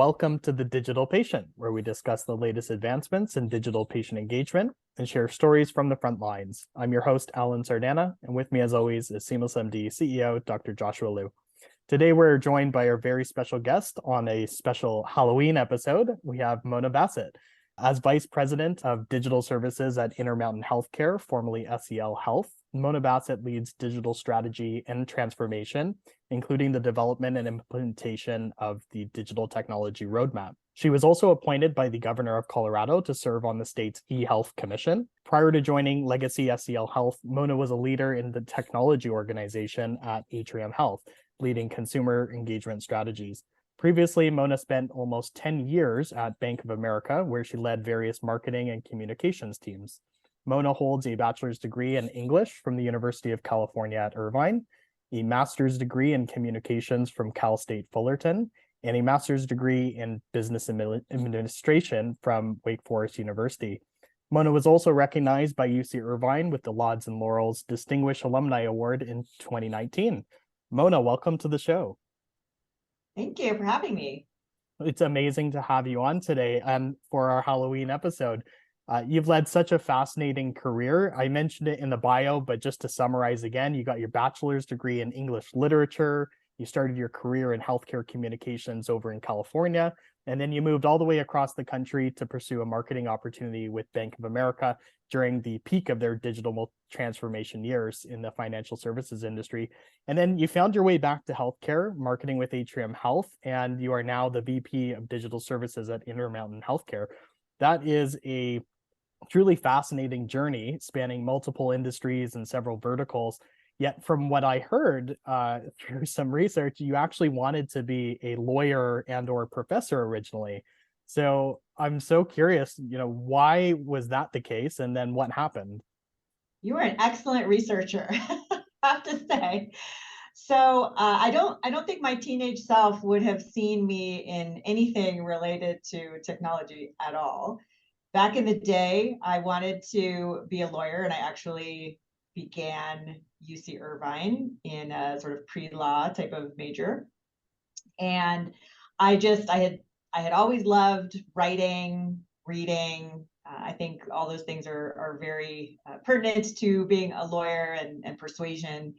Welcome to The Digital Patient, where we discuss the latest advancements in digital patient engagement and share stories from the front lines. I'm your host, Alan Sardana, and with me as always is SeamlessMD CEO, Dr. Joshua Liu. Today, we're joined by our very special guest on a special Halloween episode. We have Mona Baset. As Vice President of Digital Services at Intermountain Healthcare, formerly SEL Health, Mona Baset leads digital strategy and transformation, including the development and implementation of the digital technology roadmap. She was also appointed by the governor of Colorado to serve on the state's eHealth Commission. Prior to joining Legacy SEL Health, Mona was a leader in the technology organization at Atrium Health, leading consumer engagement strategies. Previously, Mona spent almost 10 years at Bank of America, where she led various marketing and communications teams. Mona holds a bachelor's degree in English from the University of California at Irvine, a master's degree in communications from Cal State Fullerton, and a master's degree in business administration from Wake Forest University. Mona was also recognized by UC Irvine with the Lauds and Laurels Distinguished Alumni Award in 2019. Mona, welcome to the show. Thank you for having me. It's amazing to have you on today and for our Halloween episode. You've led such a fascinating career. I mentioned it in the bio, but just to summarize again, you got your bachelor's degree in English literature. You started your career in healthcare communications over in California, and then you moved all the way across the country to pursue a marketing opportunity with Bank of America during the peak of their digital transformation years in the financial services industry. And then you found your way back to healthcare, marketing with Atrium Health, and you are now the VP of Digital Services at Intermountain Healthcare. That is a truly fascinating journey spanning multiple industries and several verticals. Yet from what I heard through some research, you actually wanted to be a lawyer and or professor originally. So I'm so curious, why was that the case? And then what happened? You are an excellent researcher, I have to say. So I don't think my teenage self would have seen me in anything related to technology at all. Back in the day, I wanted to be a lawyer, and I actually began UC Irvine in a sort of pre-law type of major. And I had always loved writing, reading. I think all those things are very pertinent to being a lawyer and persuasion.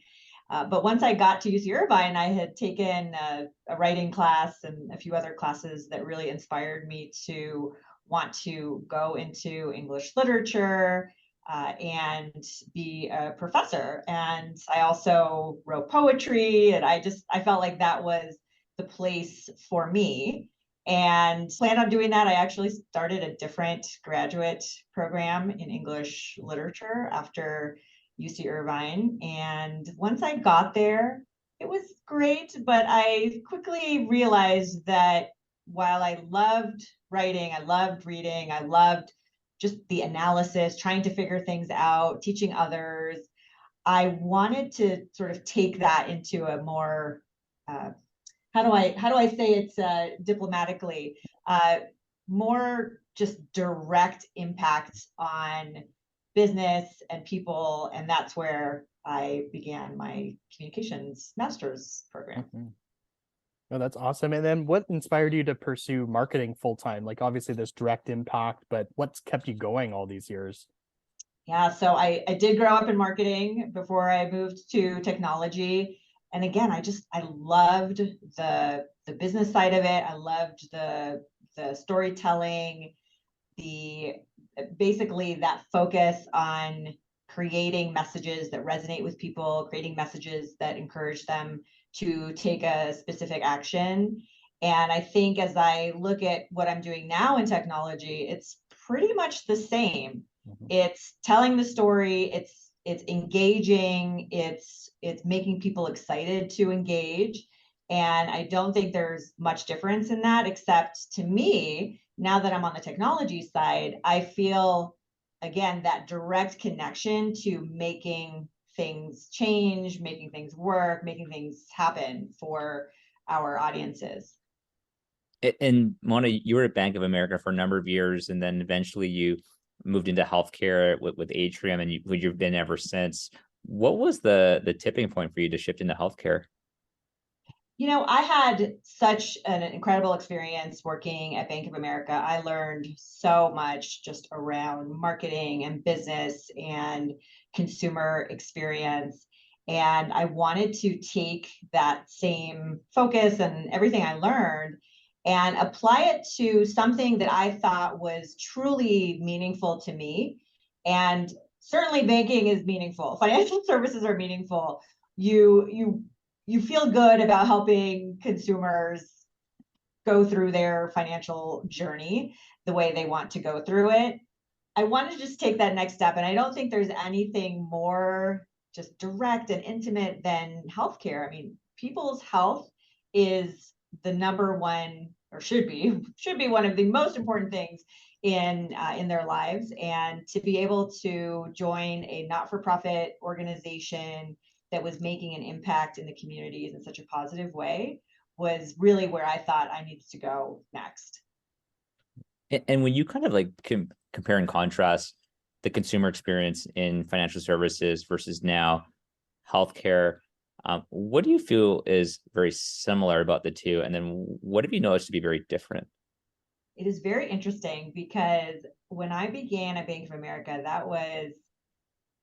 But once I got to UC Irvine, I had taken a writing class and a few other classes that really inspired me to want to go into English literature and be a professor. And I also wrote poetry, and I felt like that was the place for me and planned on doing that. I actually started a different graduate program in English literature after UC Irvine. And once I got there, it was great, but I quickly realized that while I loved writing, I loved reading, I loved just the analysis, trying to figure things out, teaching others, I wanted to sort of take that into a more, how do I say it diplomatically, more just direct impact on business and people. And that's where I began my communications master's program. Mm-hmm. Oh, that's awesome. And then what inspired you to pursue marketing full time? Like obviously there's direct impact, but what's kept you going all these years? Yeah, so I did grow up in marketing before I moved to technology. And again, I loved the business side of it. I loved the storytelling, basically that focus on creating messages that resonate with people, creating messages that encourage them to take a specific action. And I think as I look at what I'm doing now in technology, it's pretty much the same. Mm-hmm. It's telling the story, it's engaging, it's making people excited to engage. And I don't think there's much difference in that, except to me, now that I'm on the technology side, I feel, again, that direct connection to making things change, making things work, making things happen for our audiences. And Mona, you were at Bank of America for a number of years, and then eventually you moved into healthcare with Atrium, and you've been ever since. What was the tipping point for you to shift into healthcare? I had such an incredible experience working at Bank of America. I learned so much just around marketing and business and consumer experience. And I wanted to take that same focus and everything I learned and apply it to something that I thought was truly meaningful to me. And certainly banking is meaningful. Financial services are meaningful. You feel good about helping consumers go through their financial journey the way they want to go through it. I want to just take that next step. And I don't think there's anything more just direct and intimate than healthcare. I mean, people's health is the number one, or should be one of the most important things in their lives. And to be able to join a not-for-profit organization that was making an impact in the communities in such a positive way was really where I thought I needed to go next. And when you kind of like compare and contrast the consumer experience in financial services versus now healthcare, what do you feel is very similar about the two? And then what have you noticed to be very different? It is very interesting because when I began at Bank of America, that was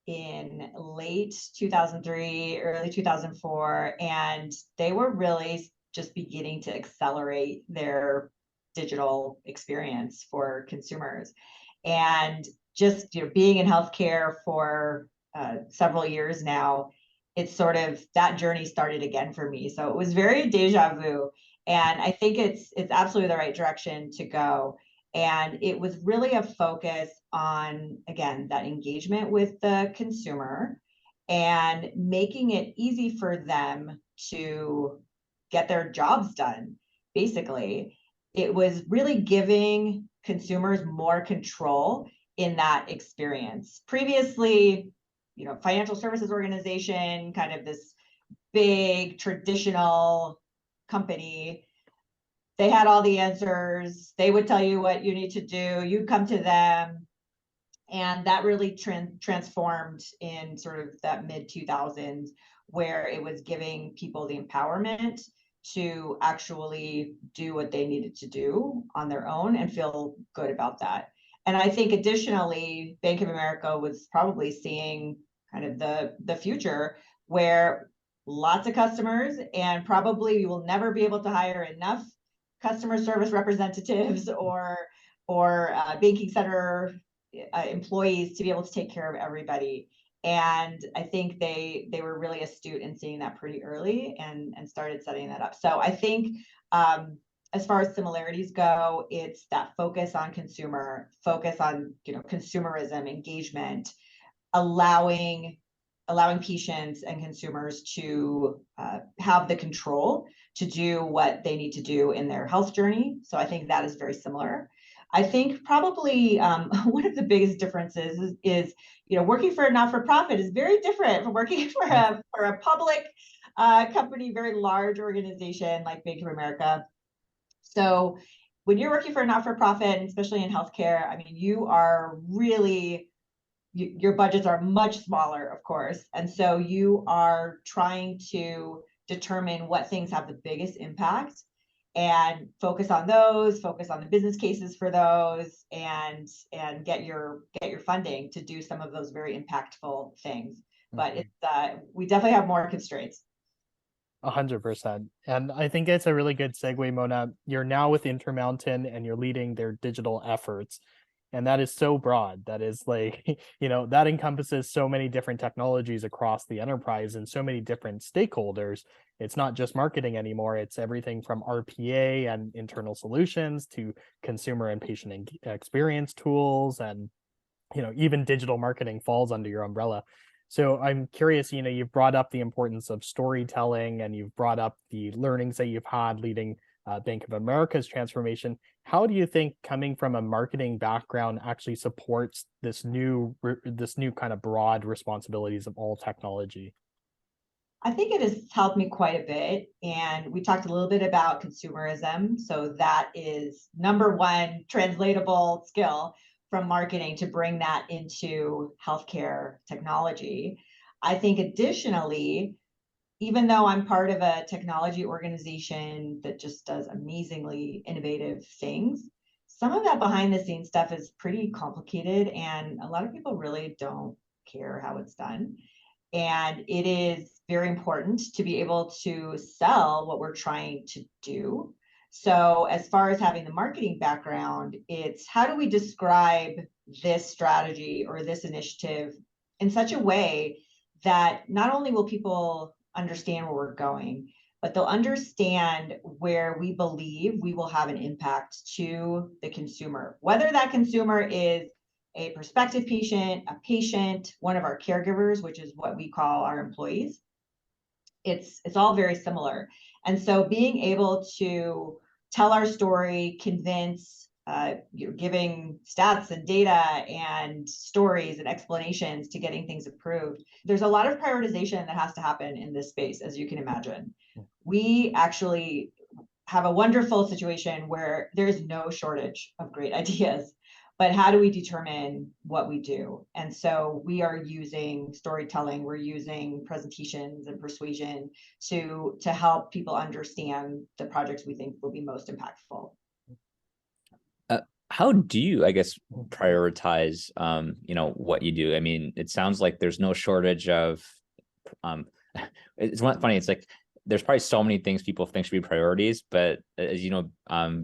in late 2003, early 2004, and they were really just beginning to accelerate their digital experience for consumers. And just being in healthcare for several years now, it's sort of that journey started again for me. So it was very deja vu, and I think it's absolutely the right direction to go. And it was really a focus on, again, that engagement with the consumer and making it easy for them to get their jobs done. Basically, it was really giving consumers more control in that experience. Previously, financial services organization, kind of this big traditional company, they had all the answers. They would tell you what you need to do. You come to them. And that really transformed in sort of that mid 2000s, where it was giving people the empowerment to actually do what they needed to do on their own and feel good about that. And I think additionally, Bank of America was probably seeing kind of the future where lots of customers, and probably we will never be able to hire enough customer service representatives or banking center employees to be able to take care of everybody. And I think they were really astute in seeing that pretty early and started setting that up. So I think as far as similarities go, it's that focus on focus on consumerism, engagement, allowing patients and consumers to have the control to do what they need to do in their health journey. So I think that is very similar. I think probably one of the biggest differences is working for a not-for-profit is very different from working for a public company, very large organization like Bank of America. So when you're working for a not-for-profit, and especially in healthcare, I mean, you are really, your budgets are much smaller, of course. And so you are trying to determine what things have the biggest impact and focus on the business cases for those, and get your funding to do some of those very impactful things. But it's we definitely have more constraints. 100%. And I think it's a really good segue, Mona. You're now with Intermountain and you're leading their digital efforts. And that is so broad. That is like, that encompasses so many different technologies across the enterprise and so many different stakeholders. It's not just marketing anymore. It's everything from RPA and internal solutions to consumer and patient experience tools. And, even digital marketing falls under your umbrella. So I'm curious, you've brought up the importance of storytelling and you've brought up the learnings that you've had leading Bank of America's transformation. How do you think coming from a marketing background actually supports this new kind of broad responsibilities of all technology? I think it has helped me quite a bit. And we talked a little bit about consumerism. So that is number one translatable skill from marketing to bring that into healthcare technology. I think additionally, even though I'm part of a technology organization that just does amazingly innovative things, some of that behind the scenes stuff is pretty complicated, and a lot of people really don't care how it's done. And it is very important to be able to sell what we're trying to do. So as far as having the marketing background, it's how do we describe this strategy or this initiative in such a way that not only will people understand where we're going, but they'll understand where we believe we will have an impact to the consumer, whether that consumer is a prospective patient, one of our caregivers, which is what we call our employees. It's all very similar. And so being able to tell our story, convince, you're giving stats and data and stories and explanations to getting things approved. There's a lot of prioritization that has to happen in this space, as you can imagine. We actually have a wonderful situation where there's no shortage of great ideas, but how do we determine what we do? And so we are using storytelling, we're using presentations and persuasion to help people understand the projects we think will be most impactful. How do you, I guess, prioritize, what you do? I mean, it sounds like there's no shortage of, it's not funny. It's like, there's probably so many things people think should be priorities, but as you know,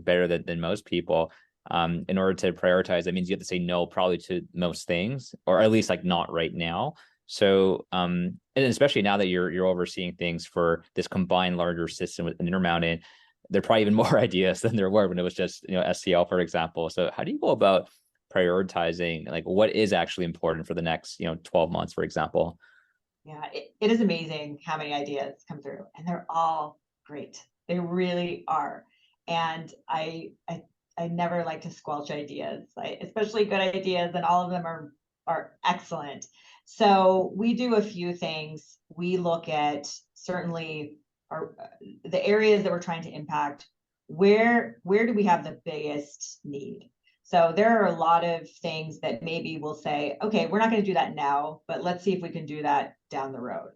better than most people, in order to prioritize, that means you have to say no probably to most things, or at least like not right now. So, and especially now that you're overseeing things for this combined larger system with Intermountain, there are probably even more ideas than there were when it was just, SCL, for example. So how do you go about prioritizing, like, what is actually important for the next, 12 months, for example? Yeah, it is amazing how many ideas come through, and they're all great. They really are. And I never like to squelch ideas, especially good ideas, and all of them are excellent. So we do a few things. We look at certainly the areas that we're trying to impact. Where do we have the biggest need? So there are a lot of things that maybe we'll say, okay, we're not going to do that now, but let's see if we can do that down the road.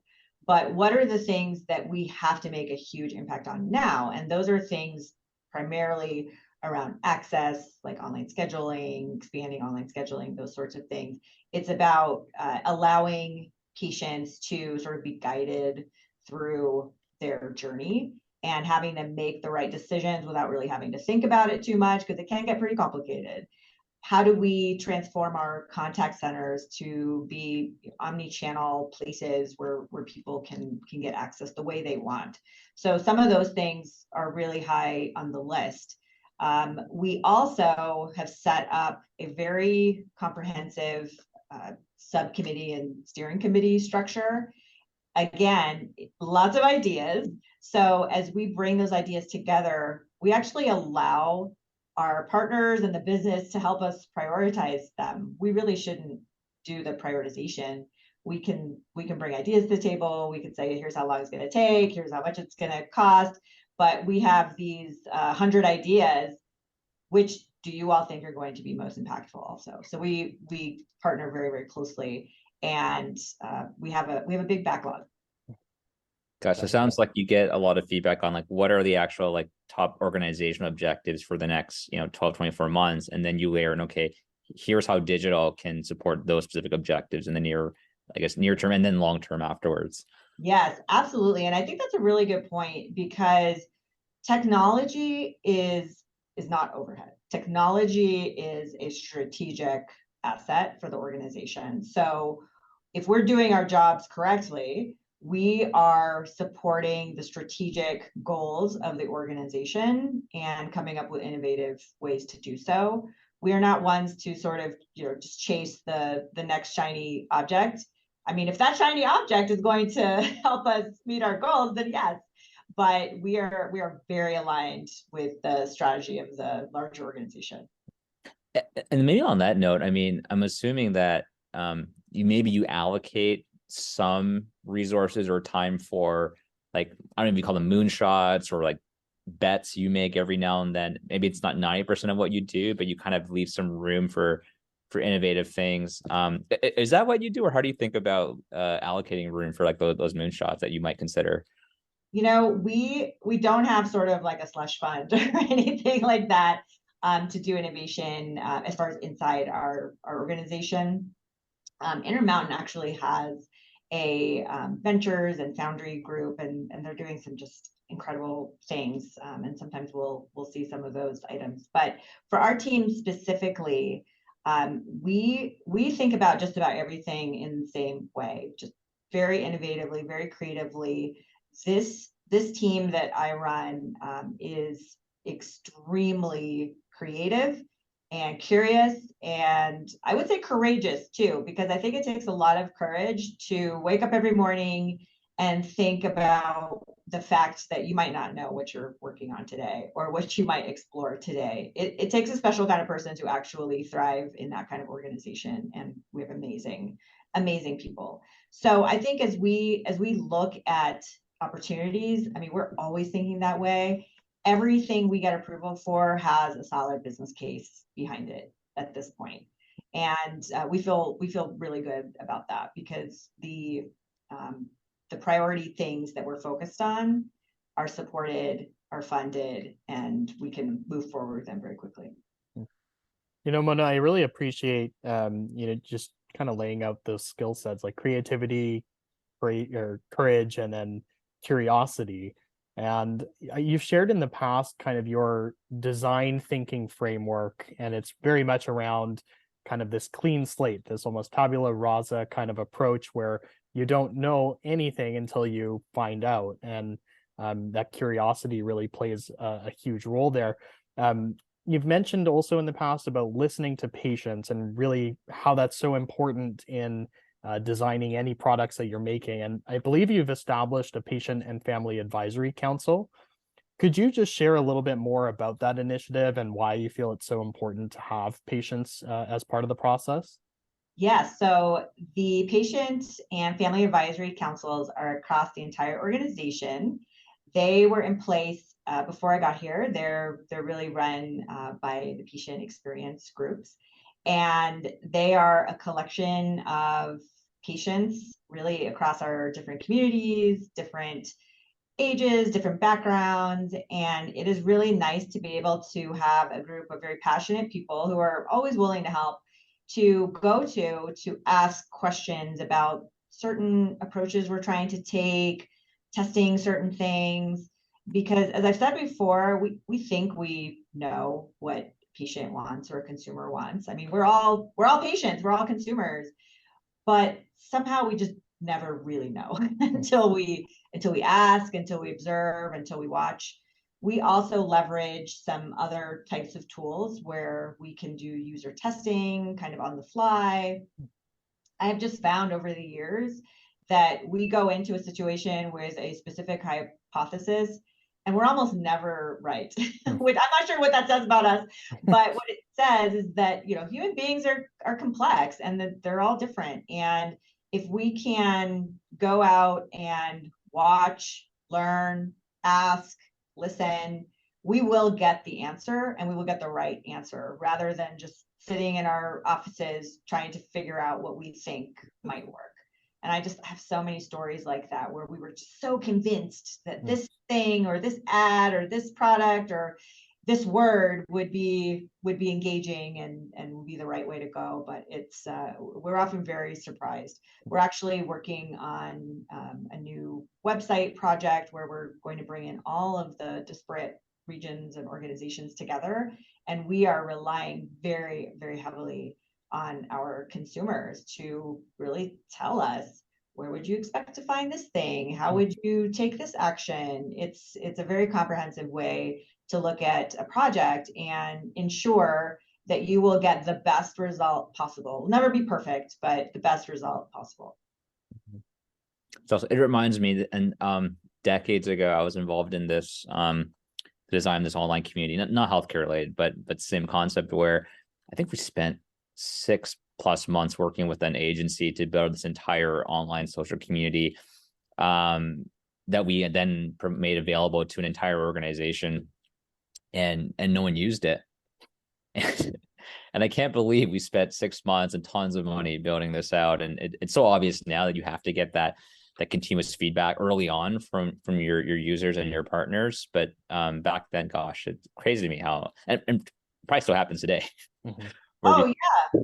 But what are the things that we have to make a huge impact on now? And those are things primarily around access, like online scheduling, expanding online scheduling, those sorts of things. It's about allowing patients to sort of be guided through their journey and having them make the right decisions without really having to think about it too much, because it can get pretty complicated. How do we transform our contact centers to be omni-channel places where people can get access the way they want? So some of those things are really high on the list. We also have set up a very comprehensive subcommittee and steering committee structure. Again, lots of ideas. So as we bring those ideas together, we actually allow our partners and the business to help us prioritize them. We really shouldn't do the prioritization. We can bring ideas to the table. We can say, here's how long it's going to take, here's how much it's going to cost. But we have these 100 ideas. Which do you all think are going to be most impactful also? So we partner very, very closely, and we have a big backlog. Gosh, it sounds like you get a lot of feedback on like what are the actual like top organizational objectives for the next 12, 24 months, and then you layer in, okay, here's how digital can support those specific objectives in the near term and then long term afterwards. Yes, absolutely. And I think that's a really good point, because technology is not overhead. Technology is a strategic asset for the organization. So if we're doing our jobs correctly, we are supporting the strategic goals of the organization and coming up with innovative ways to do so. We are not ones to sort of just chase the next shiny object. I mean, if that shiny object is going to help us meet our goals, then yes. But we are very aligned with the strategy of the larger organization. And maybe on that note, I mean, I'm assuming that you allocate some resources or time for, like, I don't know if you call them moonshots or like bets you make every now and then. Maybe it's not 90% of what you do, but you kind of leave some room for for innovative things. Is that what you do, or how do you think about allocating room for like those moonshots that you might consider? We don't have sort of like a slush fund or anything like that to do innovation as far as inside our organization. Intermountain actually has a ventures and foundry group, and they're doing some just incredible things. And sometimes we'll see some of those items. But for our team specifically, we think about just about everything in the same way, just very innovatively, very creatively. This team that I run is extremely creative and curious, and I would say courageous too, because I think it takes a lot of courage to wake up every morning and think about the fact that you might not know what you're working on today or what you might explore today. It takes a special kind of person to actually thrive in that kind of organization, and we have amazing people. So I think as we look at opportunities, I mean, we're always thinking that way. Everything we get approval for has a solid business case behind it at this point. And we feel really good about that, because the priority things that we're focused on are supported, are funded, and we can move forward with them very quickly. Mona, I really appreciate just kind of laying out those skill sets like creativity, courage, and then curiosity. And you've shared in the past kind of your design thinking framework, and it's very much around kind of this clean slate, this almost tabula rasa kind of approach where you don't know anything until you find out. And that curiosity really plays a huge role there. You've mentioned also in the past about listening to patients and really how that's so important in designing any products that you're making. And I believe you've established a patient and family advisory council. Could you just share a little bit more about that initiative and why you feel it's so important to have patients as part of the process? Yes, so the patient and family advisory councils are across the entire organization. They were in place before I got here. They're really run by the patient experience groups. And they are a collection of patients really across our different communities, different ages, different backgrounds. And it is really nice to be able to have a group of very passionate people who are always willing to help, to go to ask questions about certain approaches we're trying to take, testing certain things. Because as I've said before, we think we know what patient wants or a consumer wants. I mean, we're all patients, we're all consumers, but somehow we just never really know until we ask, until we observe, until we watch. We also leverage some other types of tools where we can do user testing kind of on the fly. I have just found over the years that we go into a situation with a specific hypothesis and we're almost never right. Which I'm not sure what that says about us, but what it says is that human beings are complex and that they're all different. And if we can go out and watch, learn, ask, listen, we will get the answer, and we will get the right answer, rather than just sitting in our offices trying to figure out what we think might work. And I just have so many stories like that where we were just so convinced that this thing or this ad or this product or this word would be engaging and would be the right way to go. But it's we're often very surprised. We're actually working on a new website project where we're going to bring in all of the disparate regions and organizations together. And we are relying very, very heavily on our consumers to really tell us, where would you expect to find this thing? How would you take this action? It's a very comprehensive way to look at a project and ensure that you will get the best result possible. It'll never be perfect, but the best result possible. So it reminds me that, and decades ago, I was involved in this design this online community, not healthcare related, but same concept, where I think we spent 6+ months working with an agency to build this entire online social community that we then made available to an entire organization, and no one used it. And I can't believe we spent 6 months and tons of money building this out. And it's so obvious now that you have to get that continuous feedback early on from your users and your partners. But back then, gosh, it's crazy to me how, and probably still happens today. Mhm. Oh yeah,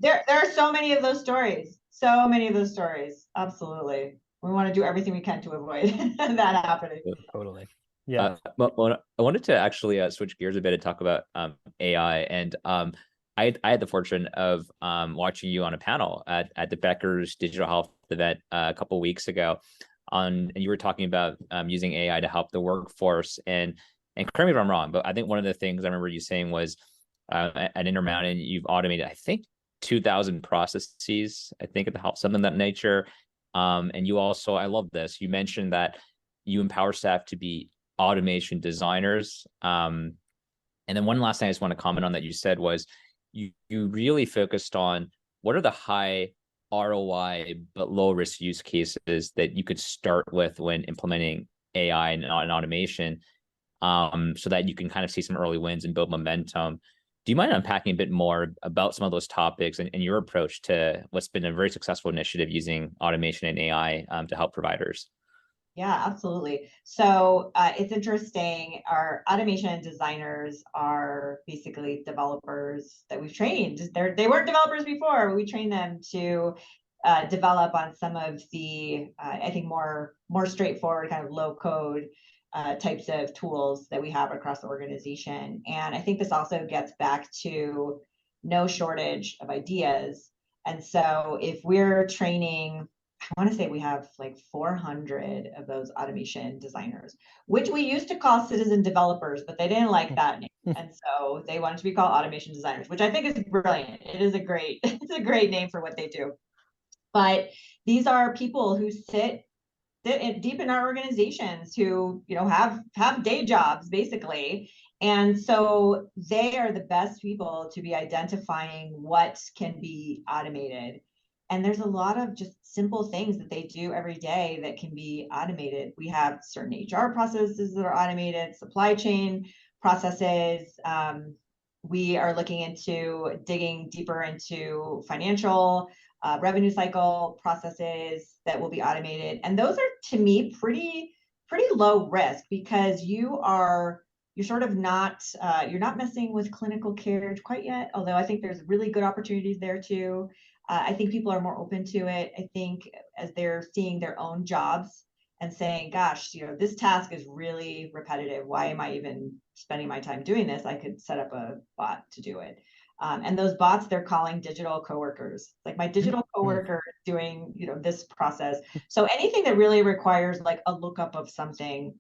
there are so many of those stories. So many of those stories. Absolutely. We want to do everything we can to avoid that happening. Totally. Yeah. But I wanted to actually switch gears a bit and talk about AI. And I had the fortune of watching you on a panel at the Becker's Digital Health event a couple of weeks ago. And you were talking about using AI to help the workforce. And correct me if I'm wrong, but I think one of the things I remember you saying was at Intermountain, you've automated, I think, 2,000 processes, I think, at the help, something of that nature. And you also, I love this, you mentioned that you empower staff to be automation designers. And then one last thing I just want to comment on that you said was you really focused on what are the high ROI but low risk use cases that you could start with when implementing AI and automation, so that you can kind of see some early wins and build momentum. Do you mind unpacking a bit more about some of those topics and your approach to what's been a very successful initiative using automation and AI to help providers? Yeah, absolutely. So it's interesting. Our automation designers are basically developers that we've trained. They weren't developers before. We trained them to develop on some of the, I think, more straightforward kind of low code types of tools that we have across the organization. And I think this also gets back to no shortage of ideas. And so if we're training, I want to say we have like 400 of those automation designers, which we used to call citizen developers, but they didn't like that name. And so they wanted to be called automation designers, which I think is brilliant. It is a great, it's a great name for what they do. But these are people who sit deep in our organizations who, you know, have day jobs basically. And so they are the best people to be identifying what can be automated. And there's a lot of just simple things that they do every day that can be automated. We have certain HR processes that are automated, supply chain processes. We are looking into digging deeper into financial revenue cycle processes that will be automated. And those are, to me, pretty low risk because you're sort of not, you're not messing with clinical care quite yet, although I think there's really good opportunities there too. I think people are more open to it. I think as they're seeing their own jobs and saying, gosh, you know, this task is really repetitive. Why am I even spending my time doing this? I could set up a bot to do it. And those bots, they're calling digital coworkers. Like my digital coworker is doing, you know, this process. So anything that really requires like a lookup of something,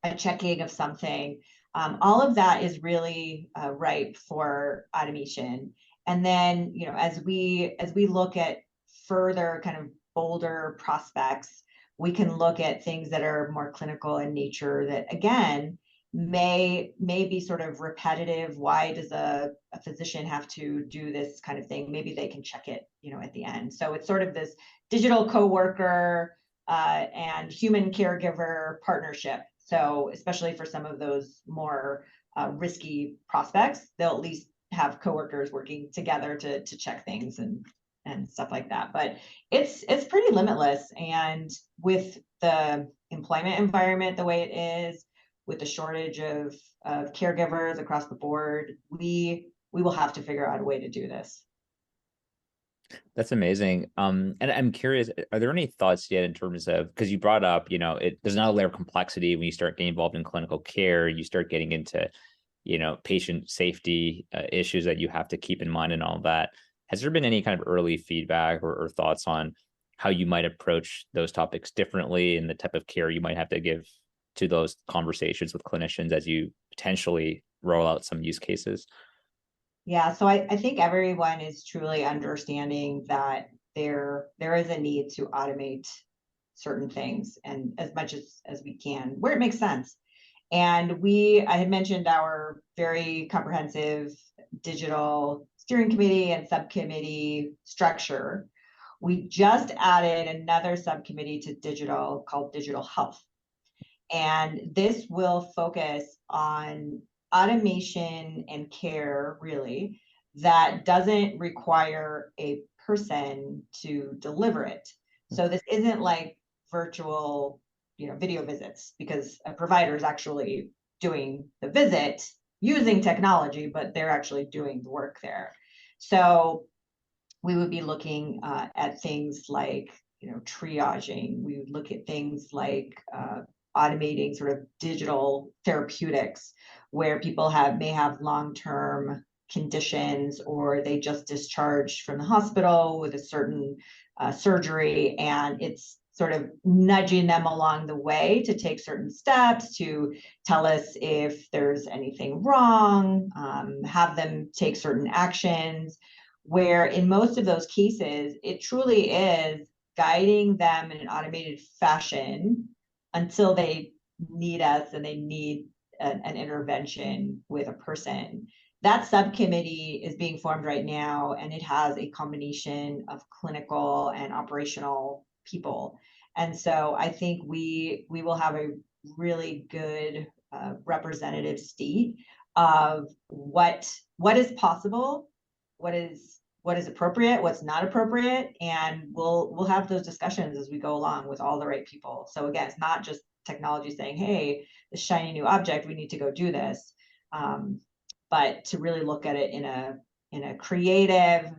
a checking of something, all of that is really ripe for automation. And then, you know, as we look at further kind of bolder prospects, we can look at things that are more clinical in nature that, again, may be sort of repetitive. Why does a physician have to do this kind of thing? Maybe they can check it, you know, at the end. So it's sort of this digital coworker and human caregiver partnership. So especially for some of those more risky prospects, they'll at least have coworkers working together to check things and stuff like that. But it's pretty limitless. And with the employment environment the way it is, with the shortage of caregivers across the board, we will have to figure out a way to do this. That's amazing. And I'm curious, are there any thoughts yet in terms of, because you brought up, you know, there's another layer of complexity when you start getting involved in clinical care, you start getting into, you know, patient safety issues that you have to keep in mind and all that. Has there been any kind of early feedback or thoughts on how you might approach those topics differently and the type of care you might have to give to those conversations with clinicians as you potentially roll out some use cases? Yeah, so I think everyone is truly understanding that there is a need to automate certain things and as much as we can where it makes sense. And I had mentioned our very comprehensive digital steering committee and subcommittee structure. We just added another subcommittee to digital called Digital Health. And this will focus on automation and care, really, that doesn't require a person to deliver it. So this isn't like virtual, video visits, because a provider is actually doing the visit using technology, but they're actually doing the work there. So we would be looking at things like, triaging. We would look at things like automating sort of digital therapeutics, where people may have long-term conditions, or they just discharged from the hospital with a certain surgery, and it's sort of nudging them along the way to take certain steps, to tell us if there's anything wrong, have them take certain actions, where in most of those cases, it truly is guiding them in an automated fashion until they need us and they need an intervention with a person. That subcommittee is being formed right now, and it has a combination of clinical and operational people. And so I think we will have a really good representative state of what is possible, what is appropriate, what's not appropriate, and we'll have those discussions as we go along with all the right people. So again, it's not just technology saying, hey, this shiny new object, we need to go do this, but to really look at it in a creative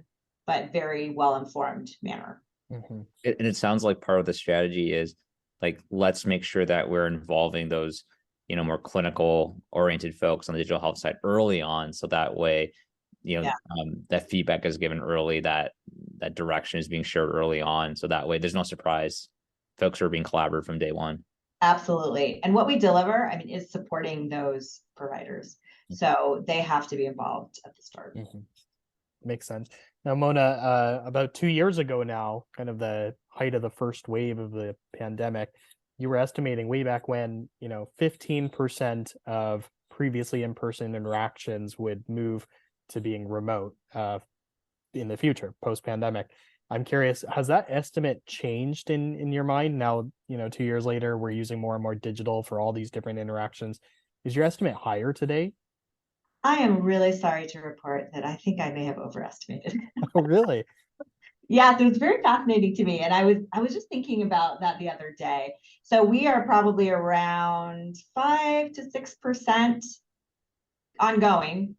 but very well-informed manner. Mm-hmm. And it sounds like part of the strategy is like, let's make sure that we're involving those, more clinical oriented folks on the digital health side early on, so that way, that feedback is given early, that direction is being shared early on, so that way there's no surprise. Folks are being collaborative from day one. Absolutely. And what we deliver, is supporting those providers. So they have to be involved at the start. Mm-hmm. Makes sense. Now, Mona, about 2 years ago now, kind of the height of the first wave of the pandemic, you were estimating way back when, 15% of previously in-person interactions would move to being remote in the future, post-pandemic. I'm curious, has that estimate changed in your mind now? 2 years later, we're using more and more digital for all these different interactions. Is your estimate higher today? I am really sorry to report that I think I may have overestimated. Oh, really? Yeah, so it's very fascinating to me. And I was just thinking about that the other day. So we are probably around 5 to 6% ongoing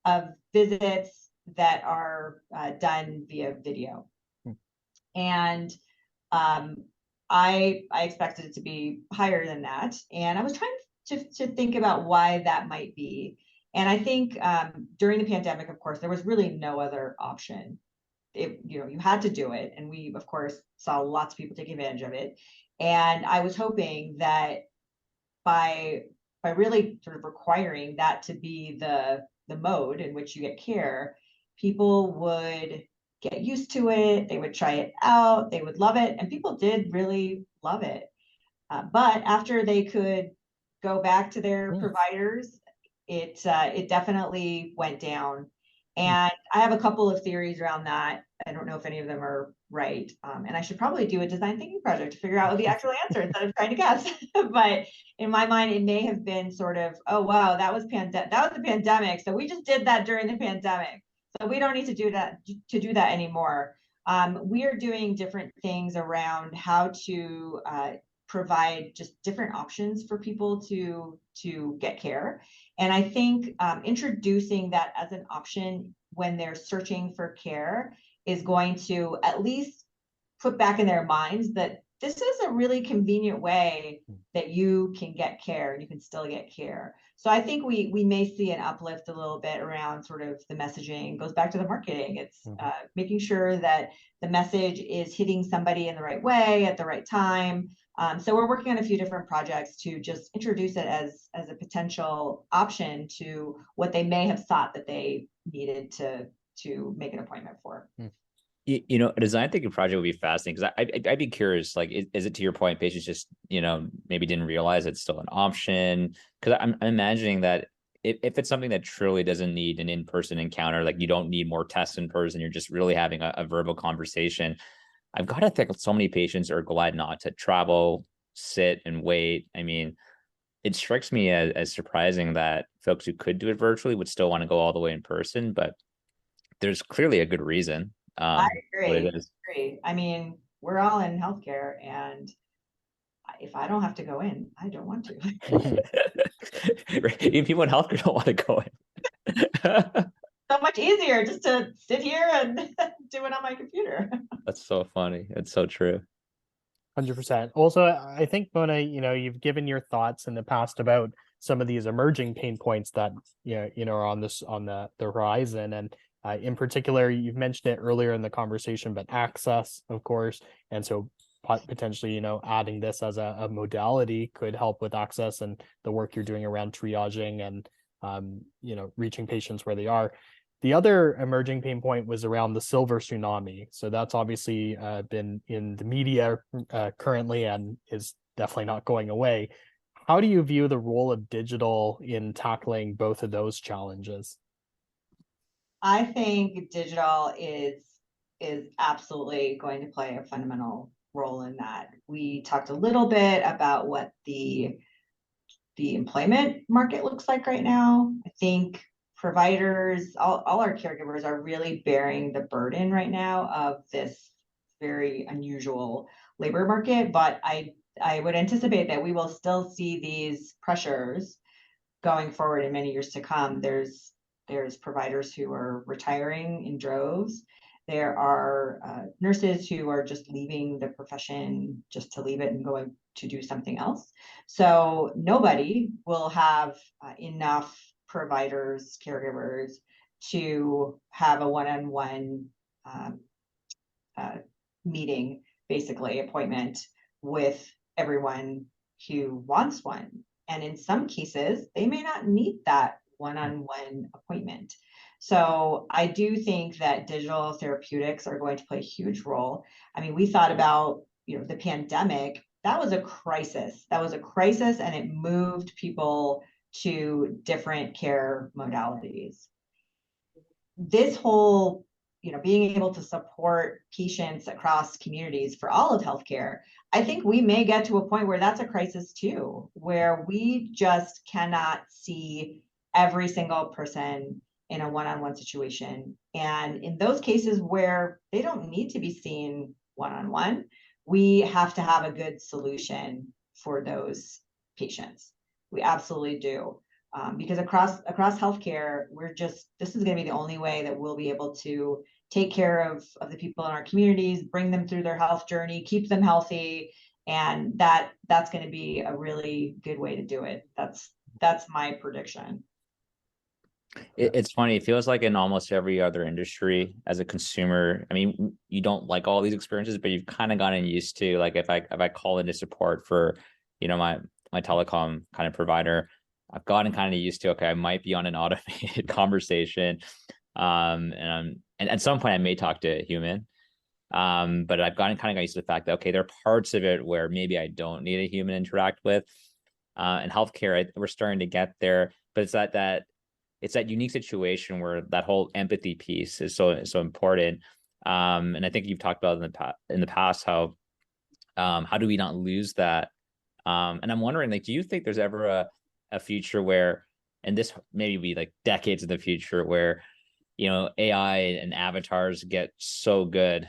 of visits that are done via video. And I expected it to be higher than that. And I was trying to think about why that might be. And I think during the pandemic, of course, there was really no other option. You had to do it. And we, of course, saw lots of people take advantage of it. And I was hoping that by really sort of requiring that to be the mode in which you get care, people would get used to it. They would try it out. They would love it. And people did really love it. But after they could go back to their providers, it definitely went down. And I have a couple of theories around that. I don't know if any of them are right. And I should probably do a design thinking project to figure out the actual answer instead of trying to guess. But in my mind, it may have been sort of, oh, wow, that was the pandemic. So we just did that during the pandemic. So we don't need to do that anymore. We are doing different things around how to provide just different options for people to get care. And I think introducing that as an option when they're searching for care is going to at least put back in their minds that this is a really convenient way that you can get care and you can still get care. So I think we may see an uplift a little bit around sort of the messaging. It goes back to the marketing. It's making sure that the message is hitting somebody in the right way at the right time. So we're working on a few different projects to just introduce it as a potential option to what they may have thought that they needed to make an appointment for. A design thinking project would be fascinating, because I'd be curious, like, is it, to your point, patients just, maybe didn't realize it's still an option? Because I'm imagining that if it's something that truly doesn't need an in-person encounter, like you don't need more tests in person, you're just really having a verbal conversation. I've got to think so many patients are glad not to travel, sit and wait. it strikes me as surprising that folks who could do it virtually would still want to go all the way in person, but there's clearly a good reason I what agree. it is. I mean, we're all in healthcare, and if I don't have to go in, I don't want to. Even people in healthcare don't want to go in. So much easier just to sit here and do it on my computer. That's so funny. It's so true. 100%. Also, I think, Mona, you've given your thoughts in the past about some of these emerging pain points that are on the horizon, and in particular, you've mentioned it earlier in the conversation, but access, of course, and so potentially, adding this as a modality could help with access and the work you're doing around triaging and reaching patients where they are. The other emerging pain point was around the silver tsunami. So that's obviously been in the media currently and is definitely not going away. How do you view the role of digital in tackling both of those challenges? I think digital is absolutely going to play a fundamental role in that. We talked a little bit about what the employment market looks like right now. I think providers, all our caregivers are really bearing the burden right now of this very unusual labor market. But I would anticipate that we will still see these pressures going forward in many years to come. There's providers who are retiring in droves. There are nurses who are just leaving the profession just to leave it and going to do something else. So nobody will have enough providers, caregivers to have a one-on-one meeting, basically appointment with everyone who wants one. And in some cases, they may not need that one-on-one appointment. So I do think that digital therapeutics are going to play a huge role. I mean, we thought about, the pandemic. That was a crisis. And it moved people to different care modalities. This whole, being able to support patients across communities for all of healthcare, I think we may get to a point where that's a crisis too, where we just cannot see every single person in a one-on-one situation. And in those cases where they don't need to be seen one-on-one, we have to have a good solution for those patients. We absolutely do. Because across healthcare, this is going to be the only way that we'll be able to take care of the people in our communities, bring them through their health journey, keep them healthy. And that's going to be a really good way to do it. That's my prediction. It's funny. It feels like in almost every other industry as a consumer, I mean, you don't like all these experiences, but you've kind of gotten used to, like, if I call into support for, my telecom kind of provider, I've gotten kind of used to, okay, I might be on an automated conversation. And at some point I may talk to a human. But I've gotten kind of used to the fact that, okay, there are parts of it where maybe I don't need a human to interact with. In healthcare, we're starting to get there, but it's that unique situation where that whole empathy piece is so important. And I think you've talked about in the past how do we not lose that? And I'm wondering, like, do you think there's ever a future where, and this maybe be like decades in the future, where AI and avatars get so good,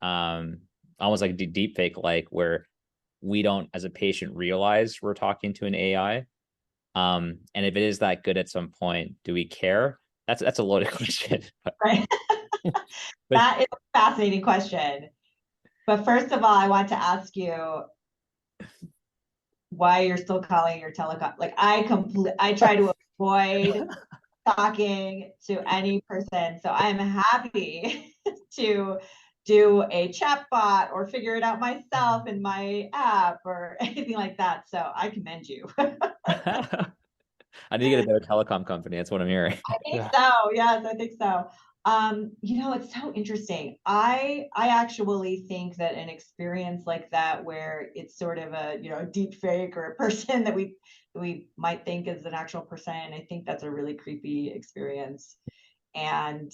almost like deep fake, like, where we don't as a patient realize we're talking to an AI? And if it is that good at some point, do we care? That's a loaded question. Right. That is a fascinating question. But first of all, I want to ask you why you're still calling your telecom. Like, I try to avoid talking to any person. So I'm happy to do a chat bot or figure it out myself in my app or anything like that. So I commend you. I need to get a better telecom company. That's what I'm hearing. I think so. Yes, I think so. It's so interesting. I actually think that an experience like that, where it's sort of a deep fake or a person that we might think is an actual person, I think that's a really creepy experience. And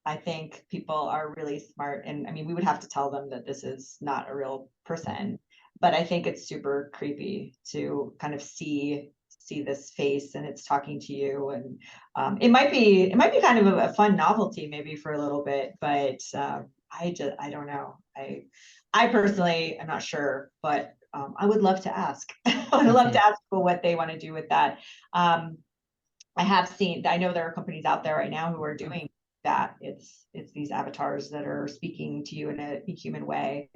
I think people are really smart, and I mean, we would have to tell them that this is not a real person. but I think it's super creepy to kind of see this face and it's talking to you, and it might be kind of a fun novelty maybe for a little bit, but I don't know. I personally am not sure, but I would love to ask. I would love to ask people what they want to do with that. I know there are companies out there right now who are doing that. It's these avatars that are speaking to you in a human way.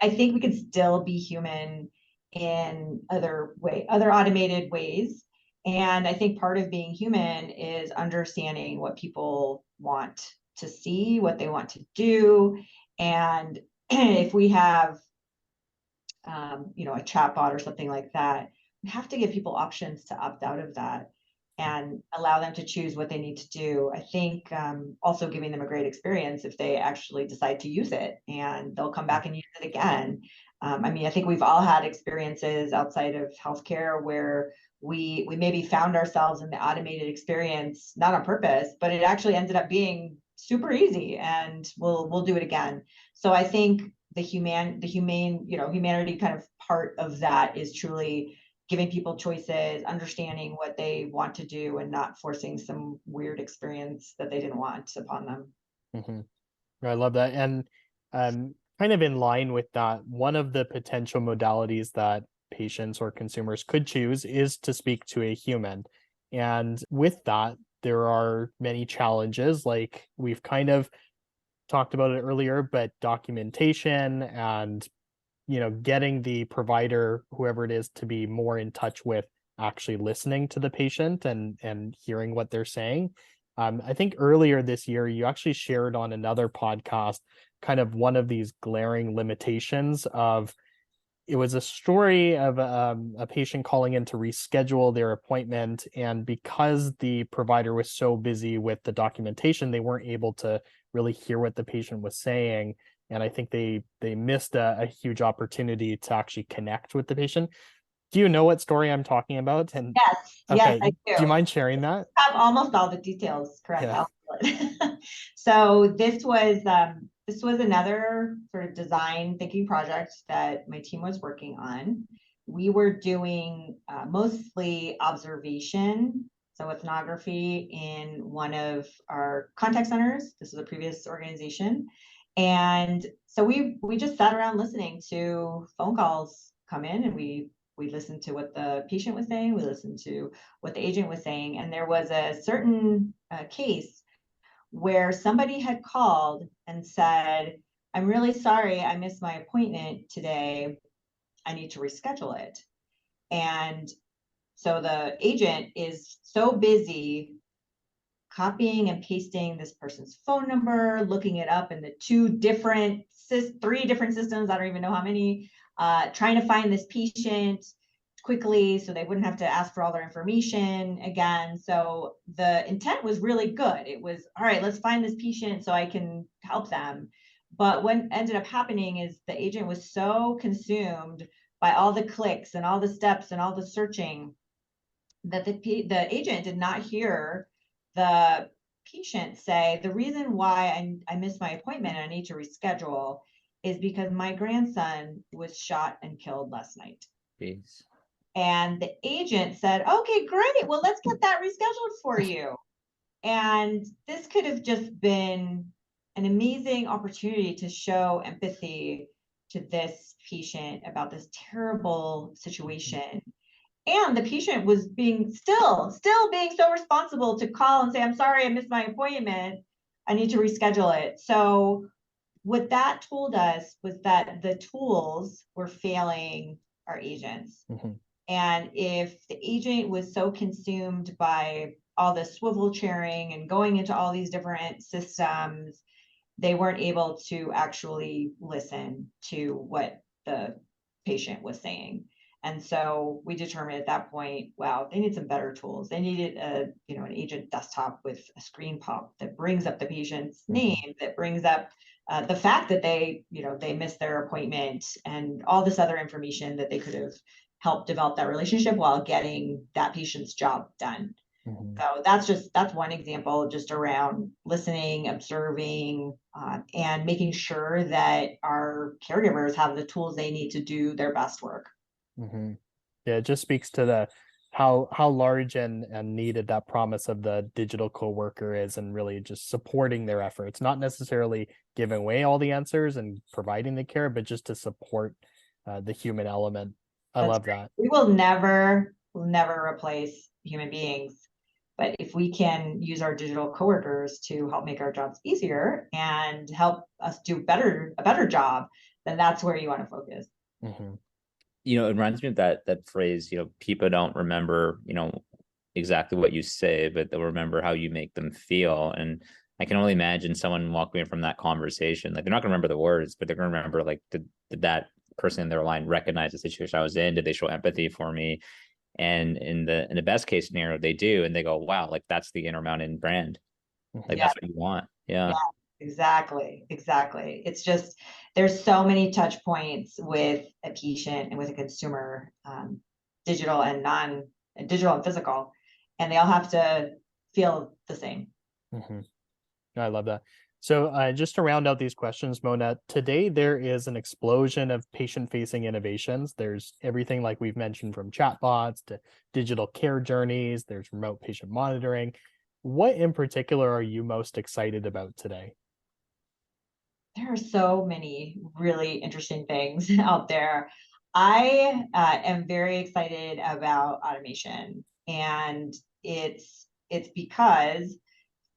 I think we can still be human in other automated ways. And I think part of being human is understanding what people want to see, what they want to do. And if we have, a chatbot or something like that, we have to give people options to opt out of that and allow them to choose what they need to do. I think also giving them a great experience if they actually decide to use it, and they'll come back and use it again. I think we've all had experiences outside of healthcare where we maybe found ourselves in the automated experience, not on purpose, but it actually ended up being super easy, and we'll do it again. So I think the humane, humanity kind of part of that is truly giving people choices, understanding what they want to do, and not forcing some weird experience that they didn't want upon them. I love that. And kind of in line with that, one of the potential modalities that patients or consumers could choose is to speak to a human. And with that, there are many challenges, like we've kind of talked about it earlier, but documentation and getting the provider, whoever it is, to be more in touch with actually listening to the patient and hearing what they're saying. I think earlier this year, you actually shared on another podcast kind of one of these glaring limitations of, it was a story of a patient calling in to reschedule their appointment. And because the provider was so busy with the documentation, they weren't able to really hear what the patient was saying. And I think they missed a huge opportunity to actually connect with the patient. Do you know what story I'm talking about? And yes, okay, I do. Do you mind sharing that? I have almost all the details correct. Yeah. So this was another sort of design thinking project that my team was working on. We were doing mostly observation, so ethnography, in one of our contact centers. This was a previous organization. And so we just sat around listening to phone calls come in, and we listened to what the patient was saying, we listened to what the agent was saying. And there was a certain case where somebody had called and said, "I'm really sorry, I missed my appointment today. I need to reschedule it." And so the agent is so busy copying and pasting this person's phone number, looking it up in the three different systems, I don't even know how many, trying to find this patient quickly so they wouldn't have to ask for all their information again. So the intent was really good. It was, all right, let's find this patient so I can help them. But what ended up happening is the agent was so consumed by all the clicks and all the steps and all the searching that the agent did not hear the patient say, "The reason why I missed my appointment and I need to reschedule is because my grandson was shot and killed last night." Jeez. And the agent said, "Okay, great. Well, let's get that rescheduled for you." And this could have just been an amazing opportunity to show empathy to this patient about this terrible situation. And the patient was being still being so responsible to call and say, "I'm sorry, I missed my appointment. I need to reschedule it." So what that told us was that the tools were failing our agents. And if the agent was so consumed by all the swivel chairing and going into all these different systems, they weren't able to actually listen to what the patient was saying. And so we determined at that point, wow, they need some better tools. They needed an agent desktop with a screen pop that brings up the patient's name, that brings up the fact that they missed their appointment, and all this other information that they could have helped develop that relationship while getting that patient's job done. So that's one example, just around listening, observing, and making sure that our caregivers have the tools they need to do their best work. Yeah, it just speaks to the how large and needed that promise of the digital coworker is, and really just supporting their efforts, not necessarily giving away all the answers and providing the care, but just to support the human element. I love that. We will never replace human beings. But if we can use our digital coworkers to help make our jobs easier and help us do a better job, then that's where you want to focus. It reminds me of that phrase, people don't remember, exactly what you say, but they'll remember how you make them feel. And I can only imagine someone walking away from that conversation, like they're not going to remember the words, but they're going to remember, like, did that person in their line recognize the situation I was in? Did they show empathy for me? And in the best case scenario, they do, and they go, wow, like that's the Intermountain brand. Like that's what you want. Yeah. Exactly. It's just, there's so many touch points with a patient and with a consumer, digital and physical, and they all have to feel the same. I love that. So just to round out these questions, Mona, today there is an explosion of patient-facing innovations. There's everything like we've mentioned, from chatbots to digital care journeys. There's remote patient monitoring. What in particular are you most excited about today? There are so many really interesting things out there. I am very excited about automation, and it's because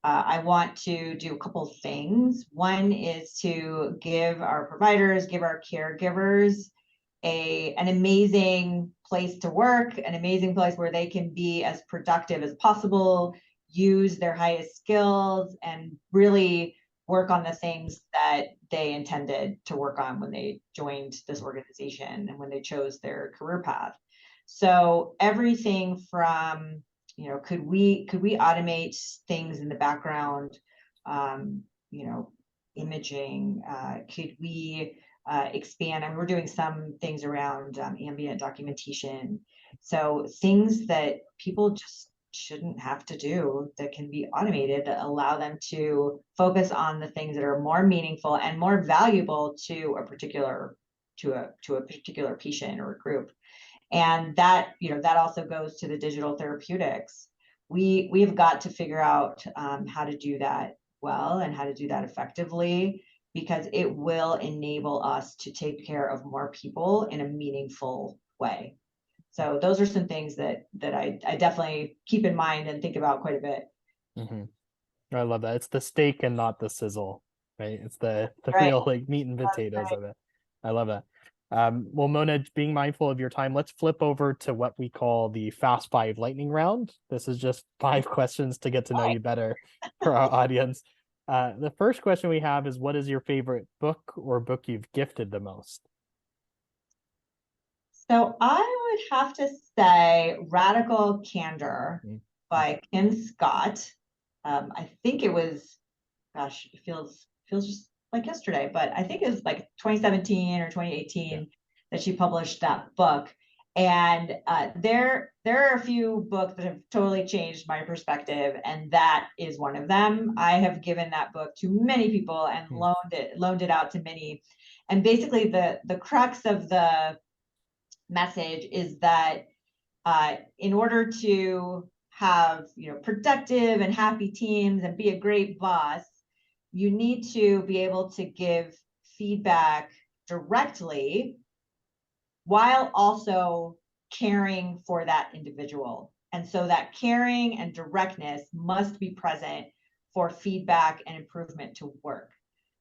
I want to do a couple things. One is to give our providers, give our caregivers an amazing place to work, an amazing place where they can be as productive as possible, use their highest skills, and really work on the things that they intended to work on when they joined this organization and when they chose their career path. So everything from, could we automate things in the background, imaging, could we expand? I mean, we're doing some things around ambient documentation. So things that people just shouldn't have to do, that can be automated, that allow them to focus on the things that are more meaningful and more valuable to a particular patient or a group. And that also goes to the digital therapeutics. We've got to figure out how to do that well and how to do that effectively, because it will enable us to take care of more people in a meaningful way. So those are some things that I definitely keep in mind and think about quite a bit. I love that. It's the steak and not the sizzle, right? It's the Right. real like meat and potatoes of it. I love that. Well, Mona, being mindful of your time, let's flip over to what we call the Fast Five lightning round. This is just 5 questions to get to know you better for our audience. The first question we have is, what is your favorite book or book you've gifted the most? So I would have to say Radical Candor by Kim Scott. I think it was, gosh, it feels just like yesterday, but I think it was like 2017 or 2018 that she published that book. And there are a few books that have totally changed my perspective, and that is one of them. I have given that book to many people and loaned it out to many. And basically the crux of the message is that in order to have productive and happy teams and be a great boss, you need to be able to give feedback directly while also caring for that individual. And so that caring and directness must be present for feedback and improvement to work.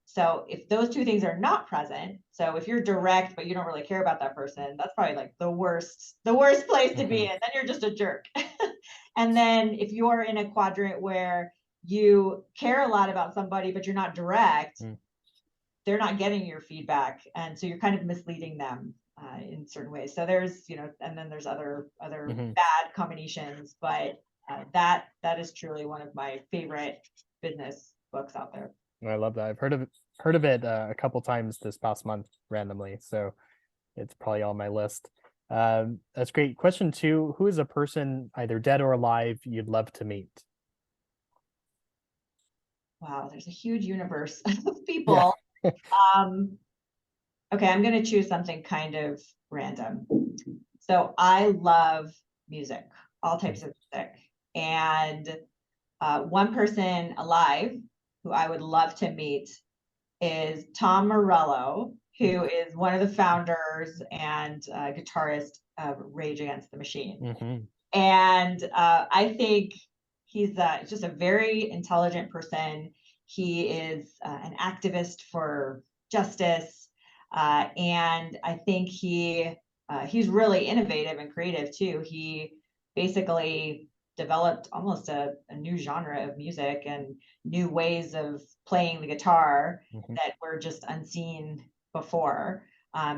So if those two things are not present, so if you're direct but you don't really care about that person, that's probably like the worst place to be in. Then you're just a jerk. And then if you're in a quadrant where you care a lot about somebody but you're not direct, they're not getting your feedback, and so you're kind of misleading them in certain ways. So there's and then there's other bad combinations, but that is truly one of my favorite business books out there. I love that. I've heard of it a couple times this past month randomly, so it's probably on my list. That's great. Question 2, who is a person either dead or alive you'd love to meet? Wow, there's a huge universe of Yeah. people. Okay, I'm going to choose something kind of random. So I love music, all types of music. And one person alive who I would love to meet is Tom Morello, who is one of the founders and guitarist of Rage Against the Machine. Mhm. And I think he's just a very intelligent person. He is an activist for justice. And I think he's really innovative and creative too. He basically developed almost a new genre of music and new ways of playing the guitar Mhm. that were just unseen before.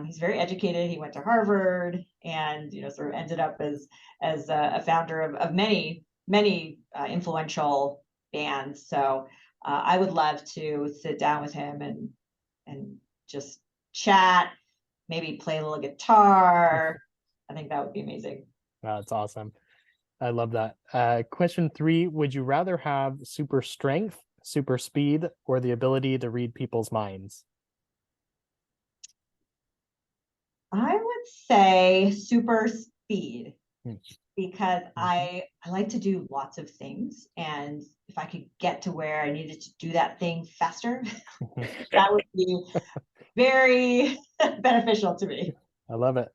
He's very educated. He went to Harvard and sort of ended up as a founder of many influential bands. So I would love to sit down with him and just chat, maybe play a little guitar. I think that would be amazing. That's awesome. I love that. Question 3, would you rather have super strength, super speed, or the ability to read people's minds? I would say super speed Hmm. because Mhm. I like to do lots of things. And if I could get to where I needed to do that thing faster, that would be very beneficial to me. I love it.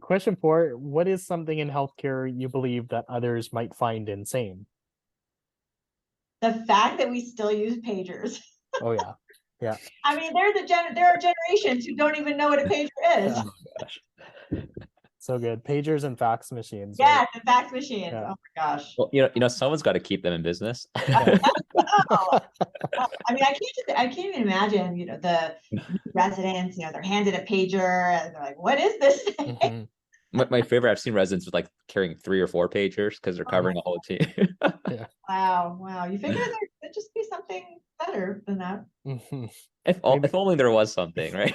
Question 4, what is something in healthcare you believe that others might find insane? The fact that we still use pagers. Oh yeah. Yeah. I mean, there are generations who don't even know what a pager is. Yeah. Gosh. So good. Pagers and fax machines, right? Yes, the fax machines. Yeah. Oh my gosh. Well, someone's got to keep them in business. Yeah. Oh, I mean, I can't even imagine, the residents, they're handed a pager and they're like, what is this thing? Mhm. My favorite, I've seen residents with like carrying 3 or 4 pagers because they're covering a whole team. Yeah. Wow. You figure there'd just be something better than that. Mhm. If Maybe- only there was something, right?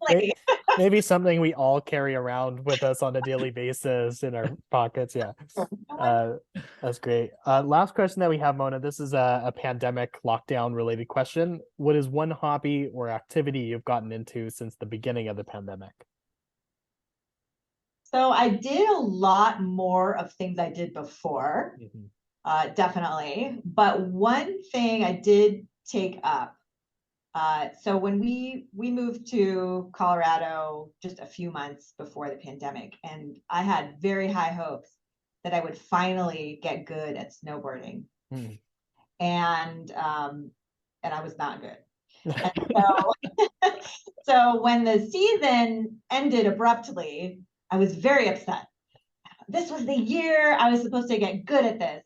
May- Maybe something we all carry around with us on a daily basis in our pockets. Yeah. That's great. Last question that we have, Mona. This is a pandemic lockdown related question. What is one hobby or activity you've gotten into since the beginning of the pandemic? So I did a lot more of things I did before, Mhm. definitely. But one thing I did take up. So when we moved to Colorado just a few months before the pandemic, and I had very high hopes that I would finally get good at snowboarding, Mhm. and I was not good. And so when the season ended abruptly, I was very upset. This was the year I was supposed to get good at this.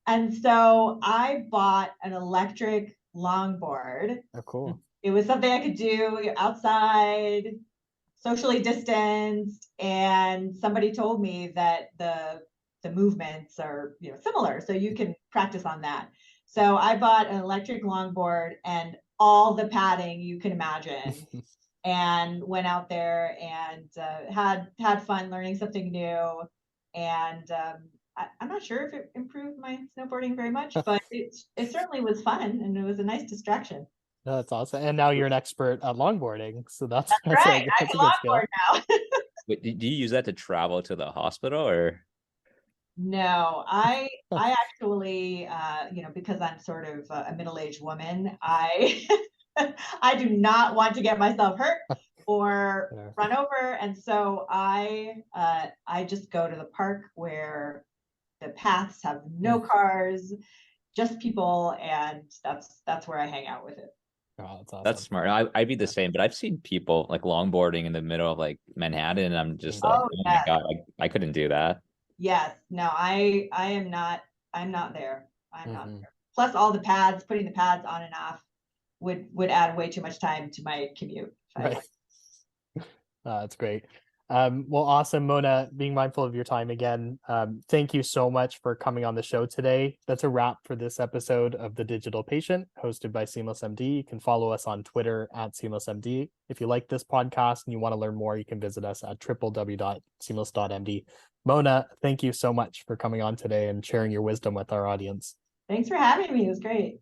And so I bought an electric longboard. Oh, cool. It was something I could do outside, socially distanced, and somebody told me that the movements are similar, so you can practice on that. So I bought an electric longboard and all the padding you can imagine, and went out there and had fun learning something new. And I'm not sure if it improved my snowboarding very much, but it certainly was fun and it was a nice distraction. No, that's awesome. And now you're an expert at longboarding. So that's Right, I that's a can good skill. longboard now. Wait, do you use that to travel to the hospital or? No, I actually, because I'm sort of a middle-aged woman, I I do not want to get myself hurt or Yeah. run over, and so I just go to the park where the paths have no cars, just people, and that's where I hang out with it. Oh, that's That's awesome. smart. I'd be the same, but I've seen people like longboarding in the middle of like Manhattan, and I'm just like, Oh oh my yes, God, I couldn't do that. yes. No, I am not. I'm not there. I'm not Mhm. there. Plus, all the pads, putting the pads on and off would add way too much time to my commute. Right. That's great. Well, awesome, Mona, being mindful of your time again. Thank you so much for coming on the show today. That's a wrap for this episode of The Digital Patient, hosted by SeamlessMD. You can follow us on Twitter at SeamlessMD. If you like this podcast and you want to learn more, you can visit us at www.seamless.md. Mona, thank you so much for coming on today and sharing your wisdom with our audience. Thanks for having me. It was great.